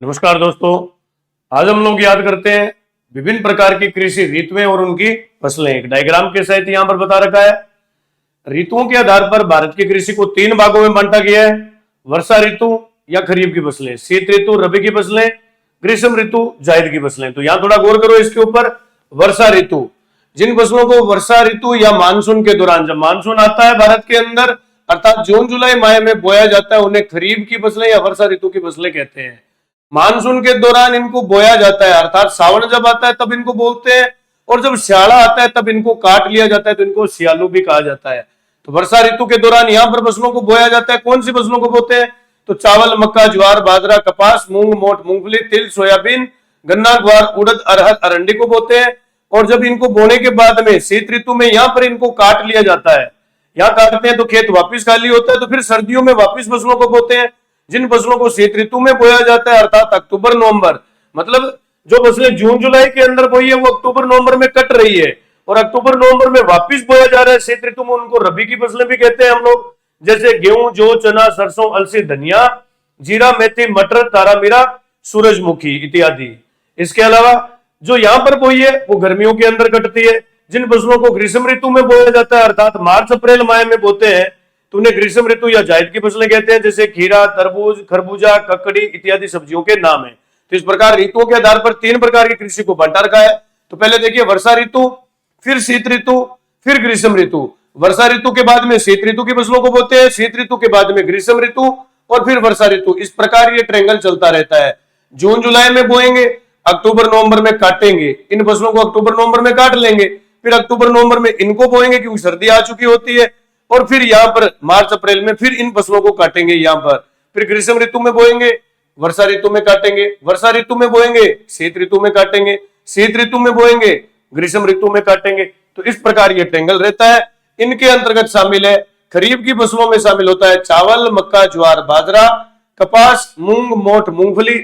नमस्कार दोस्तों, आज हम लोग याद करते हैं विभिन्न प्रकार की कृषि ऋतुएं और उनकी फसलें। एक डायग्राम के सहित यहाँ पर बता रखा है। ऋतुओं के आधार पर भारत की कृषि को 3 भागों में बांटा गया है। वर्षा ऋतु या खरीफ की फसलें, शीत ऋतु रबी की फसलें, ग्रीष्म ऋतु जायद की फसलें। तो यहाँ थोड़ा गौर करो इसके ऊपर। वर्षा ऋतु, जिन फसलों को वर्षा ऋतु या मानसून के दौरान, जब मानसून आता है भारत के अंदर अर्थात जून जुलाई माह में बोया जाता है, उन्हें खरीफ की फसलें या वर्षा ऋतु की फसलें कहते हैं। मानसून के दौरान इनको बोया जाता है अर्थात सावन जब आता है तब इनको बोलते हैं, और जब सियाला आता है तब इनको काट लिया जाता है तो इनको सियालू भी कहा जाता है। तो वर्षा ऋतु के दौरान यहाँ पर फसलों को बोया जाता है। कौन सी फसलों को बोते हैं? तो चावल, मक्का, ज्वार, बाजरा, कपास, मूंग, मोठ, मूंगफली, तिल, सोयाबीन, गन्ना, ग्वार, उड़द, अरहर, अरंडी को बोते हैं। और जब इनको बोने के बाद में शीत ऋतु में यहाँ पर इनको काट लिया जाता है, यहाँ काटते हैं तो खेत वापिस खाली होता है, तो फिर सर्दियों में वापिस फसलों को बोते हैं। जिन फसलों को शीत ऋतु में बोया जाता है अर्थात अक्टूबर नवंबर, मतलब जो फसलें जून जुलाई के अंदर बोई है वो अक्टूबर नवंबर में कट रही है और अक्टूबर नवंबर में वापिस बोया जा रहा है शीत ऋतु में, उनको रबी की फसलें भी कहते हैं हम लोग। जैसे गेहूं, जौ, चना, सरसों, अलसी, धनिया, जीरा, मेथी, मटर, तारामीरा, सूरजमुखी इत्यादि। इसके अलावा जो यहाँ पर बोई है वो गर्मियों के अंदर कटती है। जिन फसलों को ग्रीष्म ऋतु में बोया जाता है अर्थात मार्च अप्रैल माह में बोते हैं तो उन्हें ग्रीष्म ऋतु या जायद की फसलें कहते हैं। जैसे खीरा, तरबूज, खरबूजा, ककड़ी इत्यादि सब्जियों के नाम है। तो इस प्रकार ऋतुओं के आधार पर 3 प्रकार की कृषि को बांटा रखा है। तो पहले देखिए वर्षा ऋतु, फिर शीत ऋतु, फिर ग्रीष्म ऋतु। वर्षा ऋतु के बाद में शीत ऋतु की फसलों को बोते हैं, शीत ऋतु के बाद में ग्रीष्म ऋतु और फिर वर्षा ऋतु। इस प्रकार ये ट्रेंगल चलता रहता है। जून जुलाई में बोएंगे, अक्टूबर नवंबर में काटेंगे, इन फसलों को अक्टूबर नवंबर में काट लेंगे, फिर अक्टूबर नवंबर में इनको बोएंगे क्योंकि सर्दी आ चुकी होती है, और फिर यहाँ पर मार्च अप्रैल में फिर इन फसलों को काटेंगे यहाँ पर। फिर ग्रीष्म ऋतु में बोएंगे, वर्षा ऋतु में काटेंगे, वर्षा ऋतु में बोएंगे, शीत ऋतु में काटेंगे, शीत ऋतु में बोएंगे, ग्रीष्म ऋतु में काटेंगे। तो इस प्रकार ये ट्रेंगल रहता है। इनके अंतर्गत शामिल है, खरीफ की फसलों में शामिल होता है चावल, मक्का, ज्वार, बाजरा, कपास, मूंग, मोठ, मूंगफली,